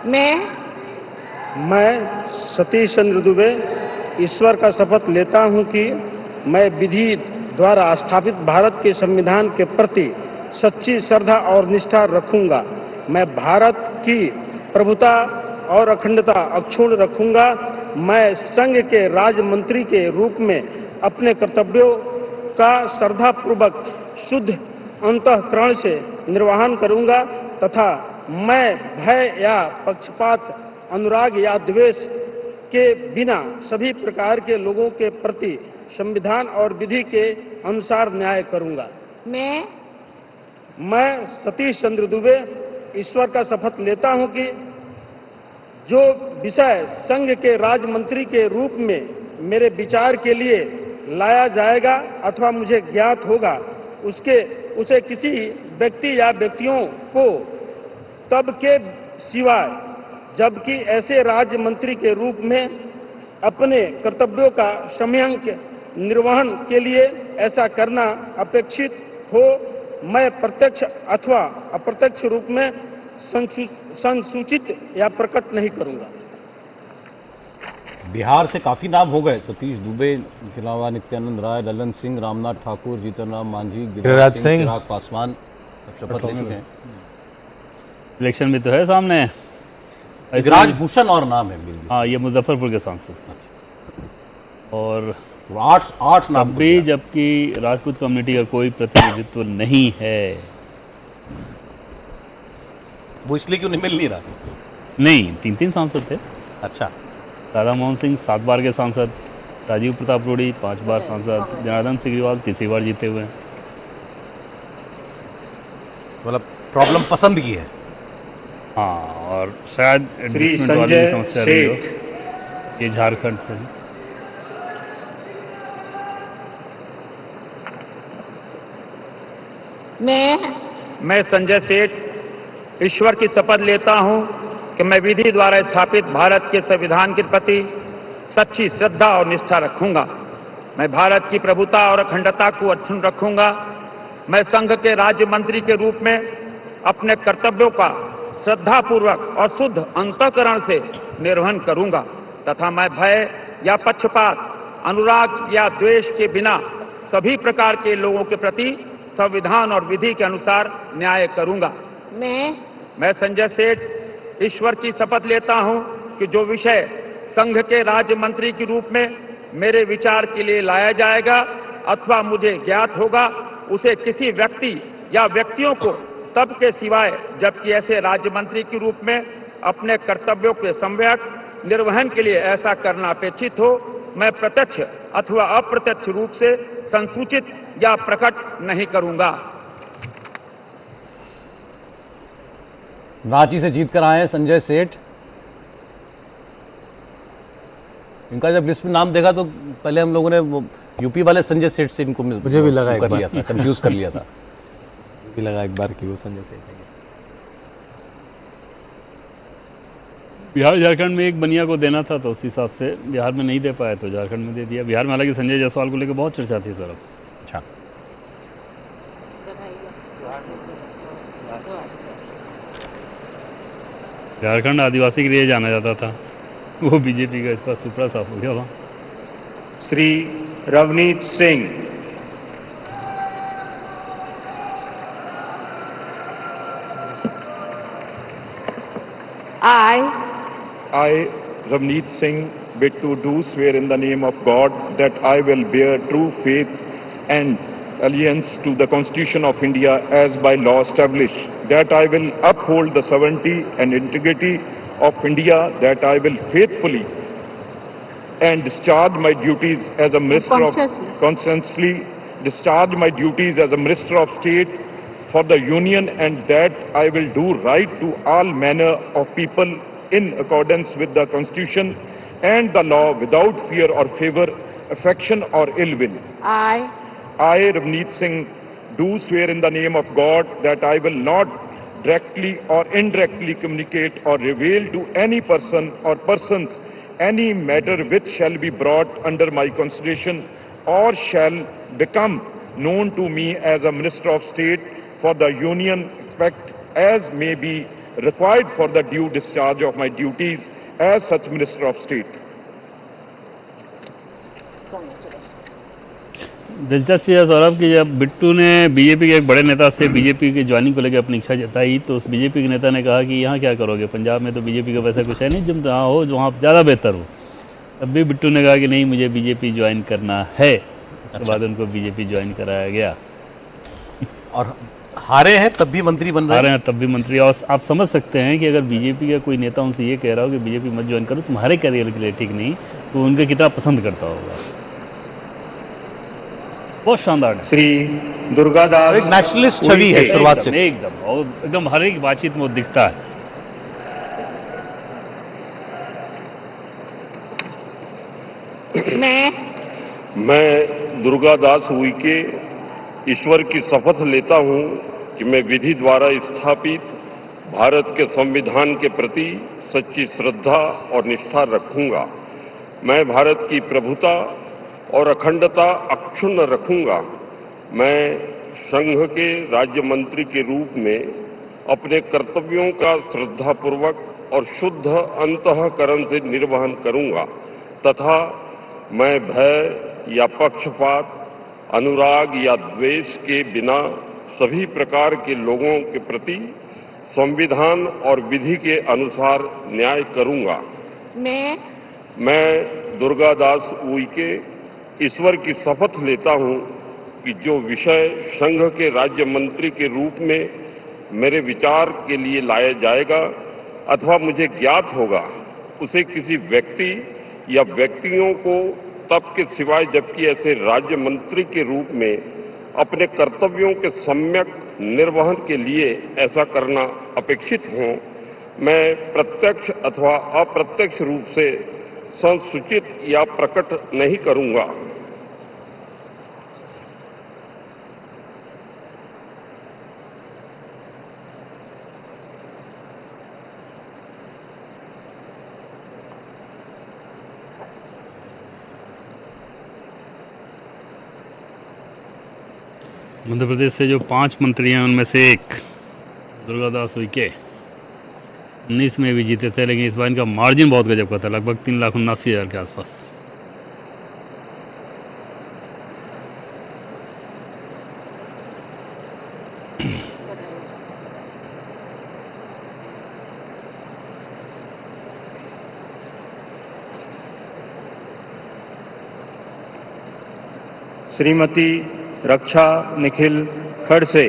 मैं सतीश चंद्र दुबे ईश्वर का शपथ लेता हूं कि मैं विधि द्वारा स्थापित भारत के संविधान के प्रति सच्ची श्रद्धा और निष्ठा रखूंगा। मैं भारत की प्रभुता और अखंडता अक्षुण्ण रखूंगा। मैं संघ के राज्य मंत्री के रूप में अपने कर्तव्यों का श्रद्धापूर्वक शुद्ध अंतःकरण से निर्वहन करूंगा तथा मैं भय या पक्षपात, अनुराग या द्वेष के बिना सभी प्रकार के लोगों के प्रति संविधान और विधि के अनुसार न्याय करूंगा। मैं सतीश चंद्र दुबे ईश्वर का शपथ लेता हूं कि जो विषय संघ के राज्य मंत्री के रूप में मेरे विचार के लिए लाया जाएगा अथवा मुझे ज्ञात होगा उसे किसी व्यक्ति या व्यक्तियों को तब के सिवाय जबकि ऐसे राज्य मंत्री के रूप में अपने कर्तव्यों का सम्यक निर्वहन के लिए ऐसा करना अपेक्षित हो, मैं प्रत्यक्ष अथवा अप्रत्यक्ष रूप में संसूचित या प्रकट नहीं करूंगा। बिहार से काफी नाम हो गए, सतीश दुबे के अलावा नित्यानंद राय, ललन सिंह, रामनाथ ठाकुर, जीतन राम मांझी, गिरिराज सिंह, चिराग पासवान शपथ ले चुके हैं। इलेक्शन में तो है सामने गिरिराज भूषण और नाम है। हाँ, ये मुजफ्फरपुर के सांसद और आठ नाम भी, जबकि राजपूत कम्युनिटी का कोई प्रतिनिधित्व नहीं है। वो इसलिए क्यों नहीं मिल नहीं रहा? नहीं, 3 सांसद थे। अच्छा। राधा मोहन सिंह 7 बार के सांसद, राजीव प्रताप रूडी 5 बार सांसद, जनार्दन सिग्रीवाल 3री बार जीते हुए हैं। मतलब प्रॉब्लम पसंद की है। हाँ, और शायद एडजस्टमेंट वाली भी समस्या रही हो ये झारखंड से। मैं संजय सेठ ईश्वर की शपथ लेता हूं कि मैं विधि द्वारा स्थापित भारत के संविधान के प्रति सच्ची श्रद्धा और निष्ठा रखूंगा। मैं भारत की प्रभुता और अखंडता को अक्षुण्ण रखूंगा। मैं संघ के राज्य मंत्री के रूप में अपने कर्तव्यों का श्रद्धापूर्वक और शुद्ध अंतःकरण से निर्वहन करूंगा तथा मैं भय या पक्षपात, अनुराग या द्वेष के बिना सभी प्रकार के लोगों के प्रति संविधान और विधि के अनुसार न्याय करूंगा। मैं संजय सेठ ईश्वर की शपथ लेता हूं कि जो विषय संघ के राज्य मंत्री के रूप में मेरे विचार के लिए लाया जाएगा अथवा मुझे ज्ञात होगा उसे किसी व्यक्ति या व्यक्तियों को तब के सिवाय जबकि ऐसे राज्य मंत्री के रूप में अपने कर्तव्यों के सम्यक निर्वहन के लिए ऐसा करना अपेक्षित हो, मैं प्रत्यक्ष अथवा अप्रत्यक्ष रूप से संसूचित या प्रकट नहीं करूंगा। रांची से जीत कर आए हैं संजय सेठ। इनका जब लिस्ट में नाम देखा तो पहले हम लोगों ने यूपी वाले संजय सेठ से इनको मुझे भी लगा कर लिया था, कंफ्यूज कर लिया था। भी लगा एक बार कि वो संजय सेठ है। बिहार झारखंड में एक बनिया को देना था तो उस हिसाब से बिहार में नहीं दे पाया तो झारखंड में दे दिया। बिहार में हालांकि संजय जायसवाल को लेकर बहुत चर्चा थी सर। अच्छा, झारखंड आदिवासी के लिए जाना जाता था, वो बीजेपी का इस बार सुपड़ा साफ हो गया वहाँ। Shri Ravneet Singh. I, Ravneet Singh, bid to do swear in the name of God that I will bear true faith and allegiance to the Constitution of India as by law established, that I will uphold the sovereignty and integrity of India, that I will faithfully and discharge my duties as a Minister of conscientiously discharge my duties as a Minister of State for the Union, and that I will do right to all manner of people in accordance with the Constitution and the law without fear or favor, affection or ill will. I, Ravneet Singh, do swear in the name of God that I will not directly or indirectly communicate or reveal to any person or persons any matter which shall be brought under my consideration or shall become known to me as a Minister of State for the Union, except as may be required for the due discharge of my duties as such Minister of State. दिलचस्प है सौरभ कि जब बिट्टू ने BJP के एक बड़े नेता से बीजेपी की ज्वाइनिंग को लेकर अपनी इच्छा जताई तो उस बीजेपी के नेता ने कहा कि यहाँ क्या करोगे, पंजाब में तो बीजेपी का वैसा कुछ है नहीं, जब जहाँ हो वहाँ ज़्यादा बेहतर हो। तब भी बिट्टू ने कहा कि नहीं, मुझे बीजेपी ज्वाइन करना है। उसके बाद उनको बीजेपी ज्वाइन कराया गया। और हारे हैं तब भी मंत्री बन रहे हारे हैं तब भी मंत्री। और आप समझ सकते हैं कि अगर बीजेपी का कोई नेता उनसे ये कह रहा हो कि बीजेपी मत ज्वाइन करो, तुम्हारे करियर के लिए ठीक नहीं, तो उनके कितना पसंद करता होगा। बहुत शानदार है। श्री दुर्गादास एक नेशनलिस्ट छवि है शुरुआत से। एकदम और एकदम हर एक बातचीत में वो दिखता है। मैं दुर्गादास उइके ईश्वर की शपथ लेता हूं कि मैं विधि द्वारा स्थापित भारत के संविधान के प्रति सच्ची श्रद्धा और निष्ठा रखूंगा। मैं भारत की प्रभुता और अखंडता अक्षुण्ण रखूंगा। मैं संघ के राज्य मंत्री के रूप में अपने कर्तव्यों का श्रद्धापूर्वक और शुद्ध अंतःकरण से निर्वहन करूंगा तथा मैं भय या पक्षपात, अनुराग या द्वेष के बिना सभी प्रकार के लोगों के प्रति संविधान और विधि के अनुसार न्याय करूंगा। मैं दुर्गादास उइके ईश्वर की शपथ लेता हूं कि जो विषय संघ के राज्य मंत्री के रूप में मेरे विचार के लिए लाया जाएगा अथवा मुझे ज्ञात होगा, उसे किसी व्यक्ति या व्यक्तियों को तब के सिवाय जबकि ऐसे राज्य मंत्री के रूप में अपने कर्तव्यों के सम्यक निर्वहन के लिए ऐसा करना अपेक्षित हो, मैं प्रत्यक्ष अथवा अप्रत्यक्ष रूप से संसूचित या प्रकट नहीं करूंगा। मध्य प्रदेश से जो 5 मंत्री हैं उनमें से एक दुर्गादास उइके 19 में भी जीते थे, लेकिन इस बार इनका मार्जिन बहुत गजब का था, लगभग 3,79,000 के आसपास। श्रीमती रक्षा निखिल खड़से